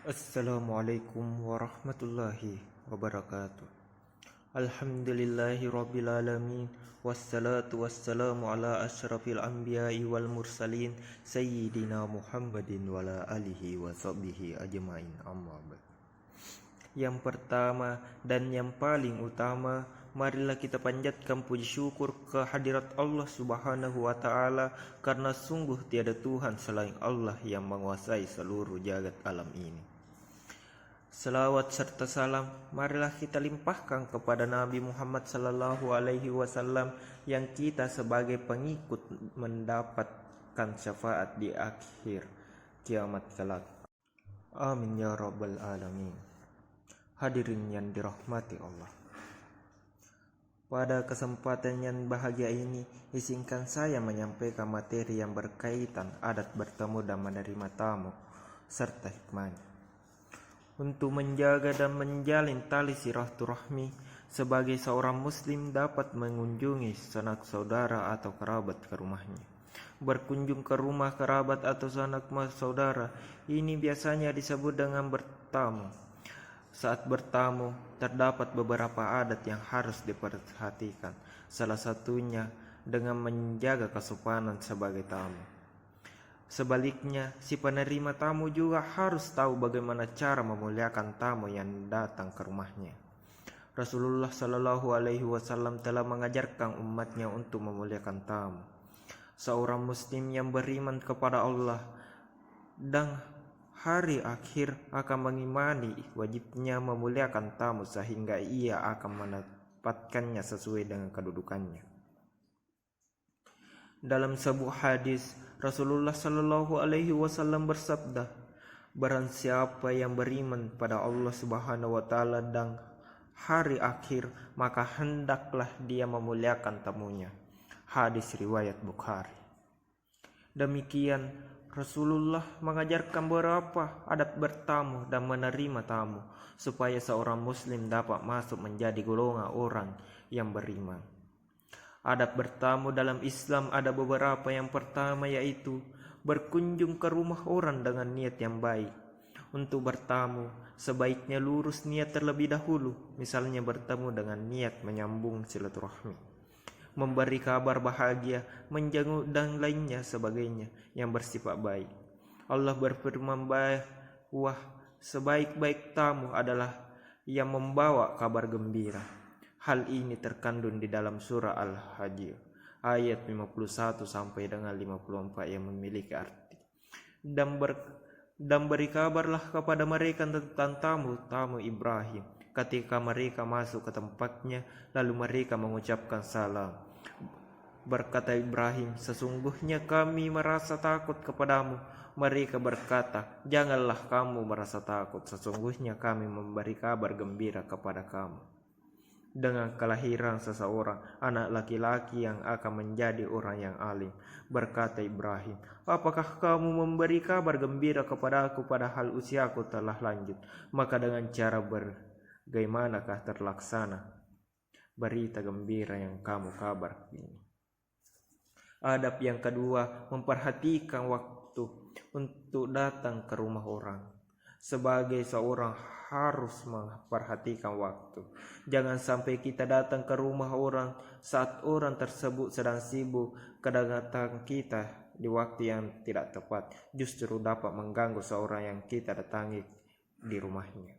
Assalamualaikum warahmatullahi wabarakatuh. Alhamdulillahi rabbil alamin. Wassalatu wassalamu ala asyrafil anbiya'i wal mursalin Sayyidina Muhammadin wa ala alihi wa sahbihi ajma'in, amma ba'd. Yang pertama dan yang paling utama, marilah kita panjatkan puji syukur kehadirat Allah Subhanahu wa taala, karena sungguh tiada Tuhan selain Allah yang menguasai seluruh jagat alam ini. Selawat serta salam marilah kita limpahkan kepada Nabi Muhammad sallallahu alaihi wasallam yang kita sebagai pengikut mendapatkan syafaat di akhir kiamat kelak. Amin ya rabbal alamin. Hadirin yang dirahmati Allah. Pada kesempatan yang bahagia ini, izinkan saya menyampaikan materi yang berkaitan adat bertemu dan menerima tamu serta hikmahnya. Untuk menjaga dan menjalin tali silaturahmi, sebagai seorang muslim dapat mengunjungi sanak saudara atau kerabat ke rumahnya. Berkunjung ke rumah kerabat atau sanak saudara ini biasanya disebut dengan bertamu. Saat bertamu, terdapat beberapa adat yang harus diperhatikan. Salah satunya dengan menjaga kesopanan sebagai tamu. Sebaliknya, si penerima tamu juga harus tahu bagaimana cara memuliakan tamu yang datang ke rumahnya. Rasulullah Shallallahu Alaihi Wasallam telah mengajarkan umatnya untuk memuliakan tamu. Seorang muslim yang beriman kepada Allah dan hari akhir akan mengimani wajibnya memuliakan tamu sehingga ia akan mendapatkannya sesuai dengan kedudukannya. Dalam sebuah hadis, Rasulullah Shallallahu Alaihi Wasallam bersabda, "Barang siapa yang beriman pada Allah Subhanahu Wa Taala dan hari akhir, maka hendaklah dia memuliakan tamunya." Hadis riwayat Bukhari. Demikian, Rasulullah mengajarkan beberapa adat bertamu dan menerima tamu supaya seorang muslim dapat masuk menjadi golongan orang yang beriman. Adab bertamu dalam Islam ada beberapa. Yang pertama yaitu berkunjung ke rumah orang dengan niat yang baik. Untuk bertamu, sebaiknya lurus niat terlebih dahulu, misalnya bertemu dengan niat menyambung silaturahmi, memberi kabar bahagia, menjenguk dan lainnya sebagainya yang bersifat baik. Allah berfirman bahwa sebaik-baik tamu adalah yang membawa kabar gembira. Hal ini terkandung di dalam surah Al-Hajj ayat 51 sampai dengan 54 yang memiliki arti. Dan beri kabarlah kepada mereka tentang tamu Ibrahim ketika mereka masuk ke tempatnya, lalu mereka mengucapkan salam. Berkata Ibrahim, "Sesungguhnya kami merasa takut kepadamu." Mereka berkata, "Janganlah kamu merasa takut, sesungguhnya kami memberi kabar gembira kepada kamu dengan kelahiran seseorang, anak laki-laki yang akan menjadi orang yang alim." Berkata Ibrahim, "Apakah kamu memberi kabar gembira kepadaku padahal usiaku telah lanjut? Maka dengan cara bagaimanakah terlaksana berita gembira yang kamu kabar ini?" Adab yang kedua, memperhatikan waktu untuk datang ke rumah orang. Sebagai seorang harus memperhatikan waktu. Jangan sampai kita datang ke rumah orang saat orang tersebut sedang sibuk. Kedatangan kita di waktu yang tidak tepat justru dapat mengganggu seorang yang kita datangi di rumahnya.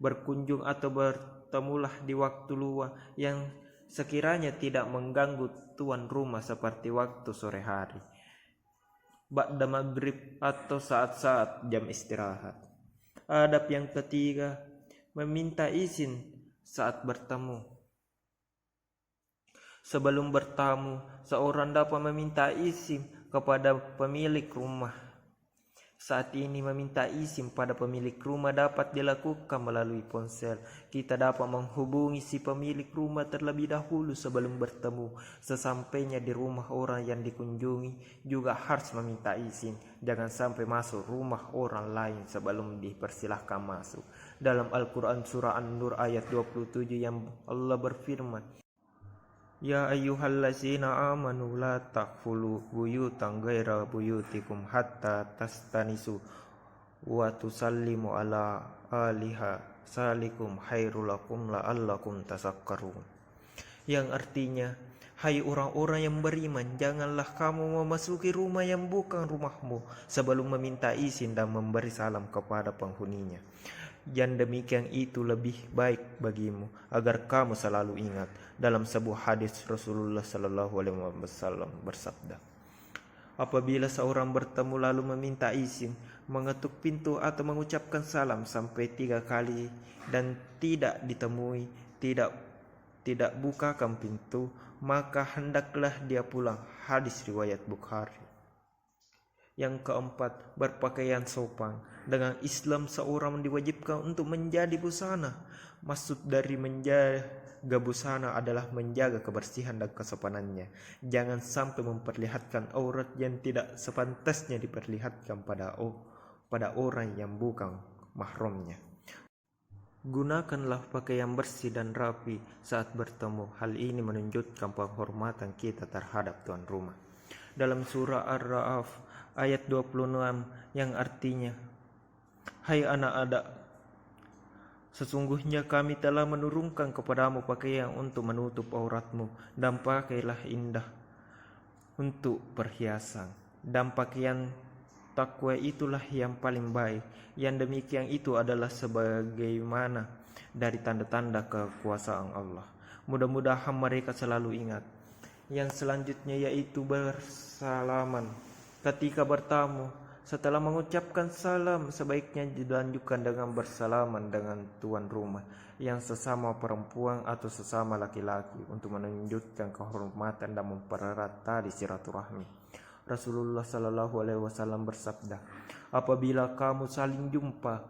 Berkunjung atau bertemulah di waktu luang yang sekiranya tidak mengganggu tuan rumah, seperti waktu sore hari, ba'da maghrib, atau saat-saat jam istirahat. Adab yang ketiga, meminta izin saat bertemu. Sebelum bertamu, seorang dapat meminta izin kepada pemilik rumah. Saat ini meminta izin pada pemilik rumah dapat dilakukan melalui ponsel. Kita dapat menghubungi si pemilik rumah terlebih dahulu sebelum bertemu. Sesampainya di rumah orang yang dikunjungi juga harus meminta izin. Jangan sampai masuk rumah orang lain sebelum dipersilahkan masuk. Dalam Al-Quran surah An-Nur ayat 27 yang Allah berfirman, "Ya ayyuhallazina amanu la takhfulu buyutan ghaira buyutikum hatta tastanisu wa tusallimu ala aliha salikum khairul lakum la'allakum tasakkarun. Yang artinya, hai orang-orang yang beriman, janganlah kamu memasuki rumah yang bukan rumahmu sebelum meminta izin dan memberi salam kepada penghuninya. Yang demikian itu lebih baik bagimu agar kamu selalu ingat. Dalam sebuah hadis Rasulullah Sallallahu Alaihi Wasallam bersabda, apabila seorang bertemu lalu meminta izin, mengetuk pintu atau mengucapkan salam sampai 3 kali dan tidak ditemui, tidak bukakan pintu, maka hendaklah dia pulang. Hadis riwayat Bukhari. Yang keempat, berpakaian sopan. Dengan Islam seorang diwajibkan untuk menjadi busana. Maksud dari menjaga busana adalah menjaga kebersihan dan kesopanannya. Jangan sampai memperlihatkan aurat yang tidak sepantasnya diperlihatkan pada orang yang bukan mahramnya. Gunakanlah pakaian bersih dan rapi saat bertemu. Hal ini menunjukkan penghormatan kita terhadap tuan rumah. Dalam surah Ar-Ra'af ayat 26 yang artinya, hai anak-anak, sesungguhnya kami telah menurunkan kepadamu pakaian untuk menutup auratmu, dan pakailah indah untuk perhiasan, dan pakaian takwa itulah yang paling baik. Yang demikian itu adalah sebagaimana dari tanda-tanda kekuasaan Allah. Mudah-mudahan mereka selalu ingat. Yang selanjutnya yaitu bersalaman ketika bertamu. Setelah mengucapkan salam, sebaiknya dilanjutkan dengan bersalaman dengan tuan rumah yang sesama perempuan atau sesama laki-laki untuk menunjukkan kehormatan dan mempererat tali silaturahmi. Rasulullah Sallallahu Alaihi Wasallam bersabda, apabila kamu saling jumpa,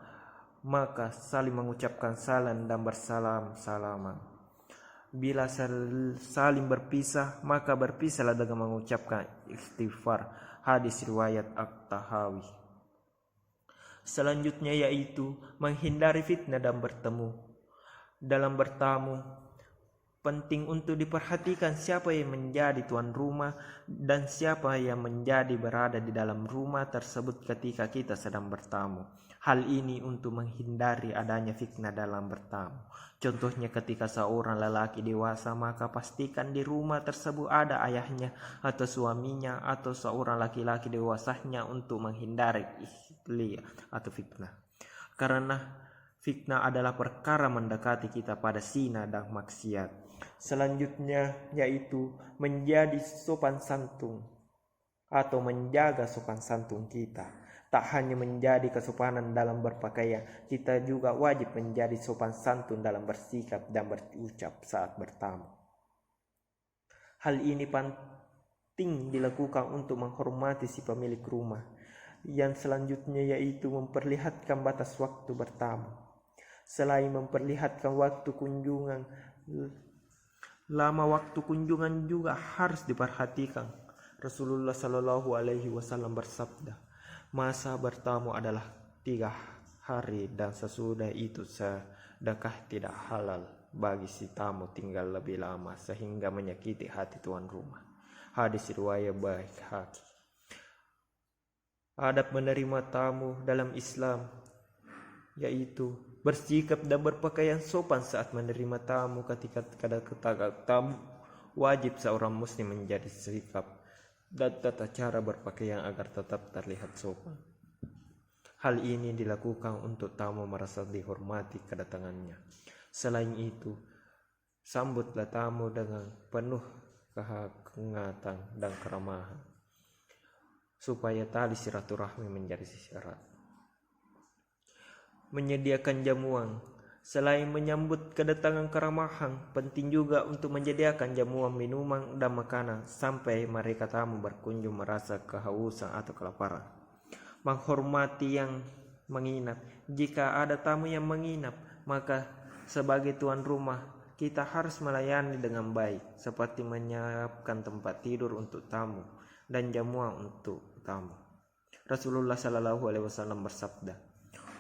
maka saling mengucapkan salam dan bersalam-salaman. Bila saling berpisah, maka berpisahlah dengan mengucapkan istighfar. Hadis riwayat At-Tahawi. Selanjutnya yaitu menghindari fitnah dan bertemu. Dalam bertamu, penting untuk diperhatikan siapa yang menjadi tuan rumah dan siapa yang menjadi berada di dalam rumah tersebut ketika kita sedang bertamu. Hal ini untuk menghindari adanya fitnah dalam bertamu. Contohnya ketika seorang lelaki dewasa, maka pastikan di rumah tersebut ada ayahnya atau suaminya atau seorang laki-laki dewasanya untuk menghindari ikhtilat atau fitnah. Karena fitnah adalah perkara mendekati kita pada zina dan maksiat. Selanjutnya yaitu menjadi sopan santun atau menjaga sopan santun kita. Tak hanya menjadi kesopanan dalam berpakaian, kita juga wajib menjadi sopan santun dalam bersikap dan berucap saat bertamu. Hal ini penting dilakukan untuk menghormati si pemilik rumah. Yang selanjutnya yaitu memperlihatkan batas waktu bertamu. Selain memperlihatkan waktu kunjungan, lama waktu kunjungan juga harus diperhatikan. Rasulullah Shallallahu Alaihi Wasallam bersabda, masa bertamu adalah 3 hari dan sesudah itu sedekah tidak halal bagi si tamu tinggal lebih lama sehingga menyakiti hati tuan rumah. Hadis riwayat Baihaqi. Adab menerima tamu dalam Islam yaitu bersikap dan berpakaian sopan saat menerima tamu. Ketika tamu, wajib seorang muslim menjadi sikap dan tata cara berpakaian agar tetap terlihat sopan. Hal ini dilakukan untuk tamu merasa dihormati kedatangannya. Selain itu, sambutlah tamu dengan penuh kehangatan dan keramahan, supaya tali silaturahmi menjadi syarat. Menyediakan jamuan. Selain menyambut kedatangan keramahan, penting juga untuk menyediakan jamuan minuman dan makanan sampai mereka tamu berkunjung merasa kehausan atau kelaparan. Menghormati yang menginap. Jika ada tamu yang menginap, maka sebagai tuan rumah kita harus melayani dengan baik, seperti menyiapkan tempat tidur untuk tamu dan jamuan untuk tamu. Rasulullah Shallallahu Alaihi Wasallam bersabda,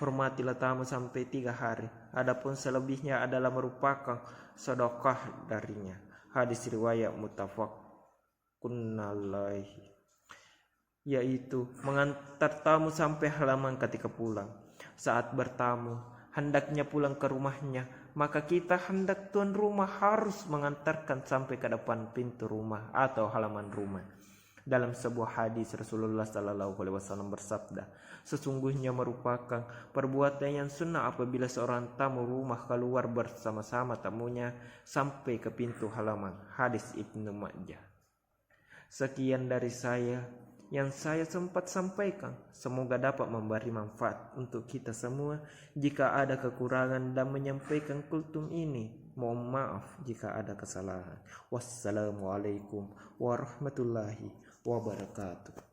hormatilah tamu sampai 3 hari. Adapun selebihnya adalah merupakan sedekah darinya. Hadis riwayat muttafaqun alaihi. yaitu mengantar tamu sampai halaman ketika pulang. Saat bertamu, hendaknya pulang ke rumahnya, maka kita hendak tuan rumah harus mengantarkan sampai ke depan pintu rumah atau halaman rumah. Dalam sebuah hadis Rasulullah Sallallahu Alaihi Wasallam bersabda, sesungguhnya merupakan perbuatan yang sunnah apabila seorang tamu rumah keluar bersama-sama tamunya sampai ke pintu halaman. Hadis Ibnu Majah. Sekian dari saya yang saya sempat sampaikan. Semoga dapat memberi manfaat untuk kita semua. Jika ada kekurangan dan menyampaikan kultum ini, mohon maaf jika ada kesalahan. Wassalamualaikum warahmatullahi wabarakatuh.